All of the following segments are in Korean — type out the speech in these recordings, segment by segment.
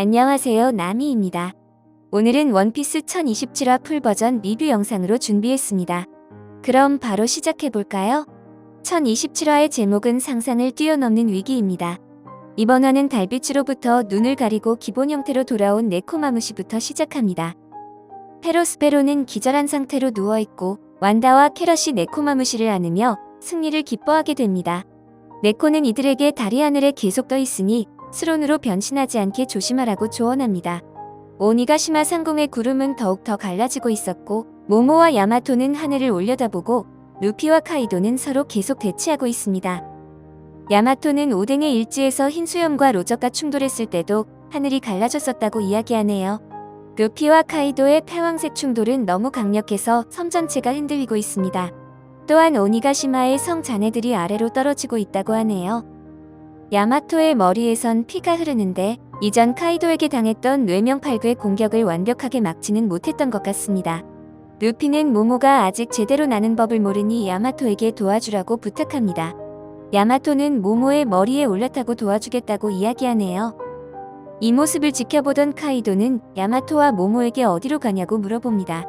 안녕하세요, 나미입니다. 오늘은 원피스 1027화 풀버전 리뷰 영상으로 준비했습니다. 그럼 바로 시작해볼까요? 1027화의 제목은 상상을 뛰어넘는 위기입니다. 이번 화는 달빛으로부터 눈을 가리고 기본 형태로 돌아온 네코마무시부터 시작합니다. 페로스페로는 기절한 상태로 누워있고 완다와 캐럿이 네코마무시를 안으며 승리를 기뻐하게 됩니다. 네코는 이들에게 다리 하늘에 계속 떠 있으니 스론으로 변신하지 않게 조심하라고 조언합니다. 오니가시마 상공의 구름은 더욱 더 갈라지고 있었고 모모와 야마토는 하늘을 올려다보고 루피와 카이도는 서로 계속 대치하고 있습니다. 야마토는 오뎅의 일지에서 흰수염과 로저가 충돌했을 때도 하늘이 갈라졌었다고 이야기하네요. 루피와 카이도의 패왕색 충돌은 너무 강력해서 섬 전체가 흔들리고 있습니다. 또한 오니가시마의 성 자네들이 아래로 떨어지고 있다고 하네요. 야마토의 머리에선 피가 흐르는데 이전 카이도에게 당했던 뇌명팔구의 공격을 완벽하게 막지는 못했던 것 같습니다. 루피는 모모가 아직 제대로 나는 법을 모르니 야마토에게 도와주라고 부탁합니다. 야마토는 모모의 머리에 올라타고 도와주겠다고 이야기하네요. 이 모습을 지켜보던 카이도는 야마토와 모모에게 어디로 가냐고 물어봅니다.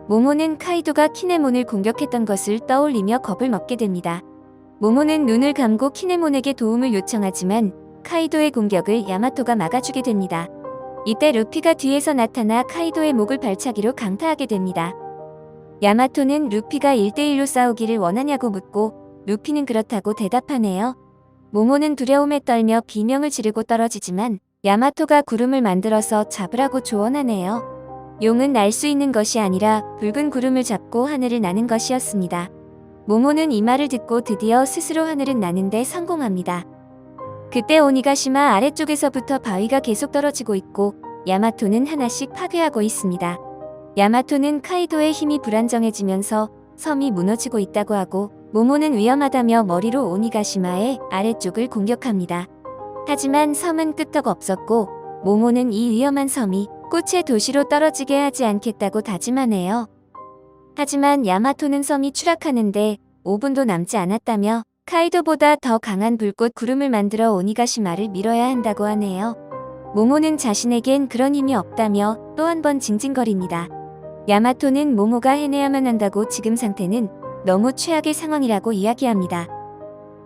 모모는 카이도가 키네몬을 공격했던 것을 떠올리며 겁을 먹게 됩니다. 모모는 눈을 감고 키네몬에게 도움을 요청하지만 카이도의 공격을 야마토가 막아주게 됩니다. 이때 루피가 뒤에서 나타나 카이도의 목을 발차기로 강타하게 됩니다. 야마토는 루피가 1대1로 싸우기를 원하냐고 묻고 루피는 그렇다고 대답하네요. 모모는 두려움에 떨며 비명을 지르고 떨어지지만 야마토가 구름을 만들어서 잡으라고 조언하네요. 용은 날 수 있는 것이 아니라 붉은 구름을 잡고 하늘을 나는 것이었습니다. 모모는 이 말을 듣고 드디어 스스로 하늘은 나는데 성공합니다. 그때 오니가시마 아래쪽에서부터 바위가 계속 떨어지고 있고 야마토는 하나씩 파괴하고 있습니다. 야마토는 카이도의 힘이 불안정해지면서 섬이 무너지고 있다고 하고 모모는 위험하다며 머리로 오니가시마의 아래쪽을 공격합니다. 하지만 섬은 끄떡 없었고 모모는 이 위험한 섬이 꽃의 도시로 떨어지게 하지 않겠다고 다짐하네요. 하지만 야마토는 섬이 추락하는데 5분도 남지 않았다며 카이도보다 더 강한 불꽃 구름을 만들어 오니가시마를 밀어야 한다고 하네요. 모모는 자신에겐 그런 힘이 없다며 또 한 번 징징거립니다. 야마토는 모모가 해내야만 한다고 지금 상태는 너무 최악의 상황이라고 이야기합니다.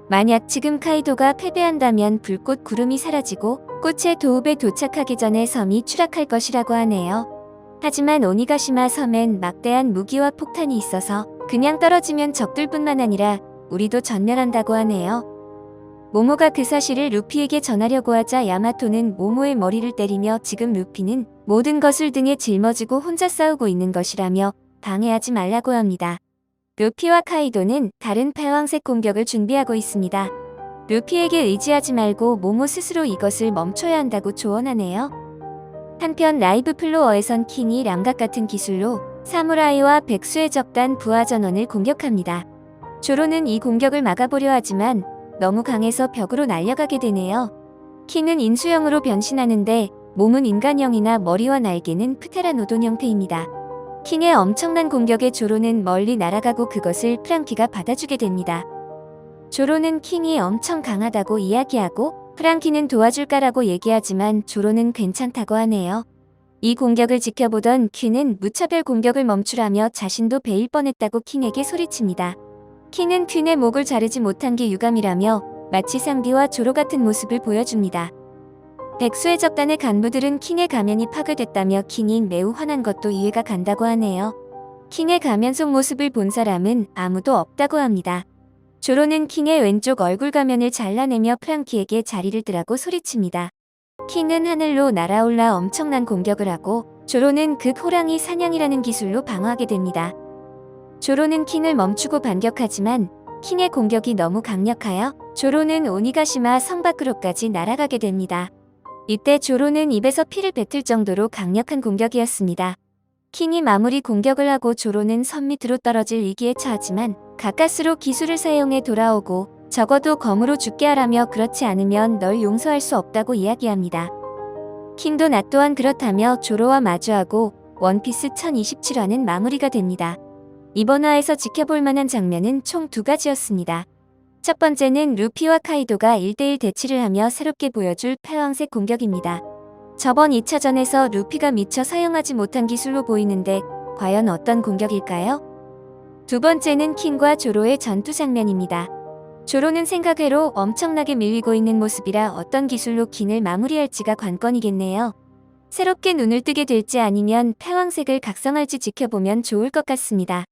만약 지금 카이도가 패배한다면 불꽃 구름이 사라지고 꽃의 도읍에 도착하기 전에 섬이 추락할 것이라고 하네요. 하지만 오니가시마 섬엔 막대한 무기와 폭탄이 있어서 그냥 떨어지면 적들뿐만 아니라 우리도 전멸한다고 하네요. 모모가 그 사실을 루피에게 전하려고 하자 야마토는 모모의 머리를 때리며 지금 루피는 모든 것을 등에 짊어지고 혼자 싸우고 있는 것이라며 방해하지 말라고 합니다. 루피와 카이도는 다른 패왕색 공격을 준비하고 있습니다. 루피에게 의지하지 말고 모모 스스로 이것을 멈춰야 한다고 조언하네요. 한편 라이브 플로어에선 킹이 람각 같은 기술로 사무라이와 백수의 적단 부하 전원을 공격합니다. 조로는 이 공격을 막아보려 하지만 너무 강해서 벽으로 날아가게 되네요. 킹은 인수형으로 변신하는데 몸은 인간형이나 머리와 날개는 프테라노돈 형태입니다. 킹의 엄청난 공격에 조로는 멀리 날아가고 그것을 프랑키가 받아주게 됩니다. 조로는 킹이 엄청 강하다고 이야기하고 프랑키는 도와줄까라고 얘기하지만 조로는 괜찮다고 하네요. 이 공격을 지켜보던 퀸은 무차별 공격을 멈추라며 자신도 베일 뻔했다고 킹에게 소리칩니다. 킹은 퀸의 목을 자르지 못한 게 유감이라며 마치 상비와 조로 같은 모습을 보여줍니다. 백수의 적단의 간부들은 킹의 가면이 파괴됐다며 킹이 매우 화난 것도 이해가 간다고 하네요. 킹의 가면 속 모습을 본 사람은 아무도 없다고 합니다. 조로는 킹의 왼쪽 얼굴 가면을 잘라내며 프랑키에게 자리를 뜨라고 소리칩니다. 킹은 하늘로 날아올라 엄청난 공격을 하고 조로는 극 호랑이 사냥이라는 기술로 방어하게 됩니다. 조로는 킹을 멈추고 반격하지만 킹의 공격이 너무 강력하여 조로는 오니가시마 성 밖으로까지 날아가게 됩니다. 이때 조로는 입에서 피를 뱉을 정도로 강력한 공격이었습니다. 킹이 마무리 공격을 하고 조로는 섬 밑으로 떨어질 위기에 처하지만 가까스로 기술을 사용해 돌아오고 적어도 검으로 죽게 하라며 그렇지 않으면 널 용서할 수 없다고 이야기합니다. 킹도 나 또한 그렇다며 조로와 마주하고 원피스 1027화는 마무리가 됩니다. 이번 화에서 지켜볼 만한 장면은 총 2가지였습니다. 첫 번째는 루피와 카이도가 1대1 대치를 하며 새롭게 보여줄 패왕색 공격입니다. 저번 2차전에서 루피가 미처 사용하지 못한 기술로 보이는데 과연 어떤 공격일까요? 두 번째는 킨과 조로의 전투 장면입니다. 조로는 생각외로 엄청나게 밀리고 있는 모습이라 어떤 기술로 킨을 마무리할지가 관건이겠네요. 새롭게 눈을 뜨게 될지 아니면 패왕색을 각성할지 지켜보면 좋을 것 같습니다.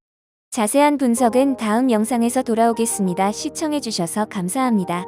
자세한 분석은 다음 영상에서 돌아오겠습니다. 시청해주셔서 감사합니다.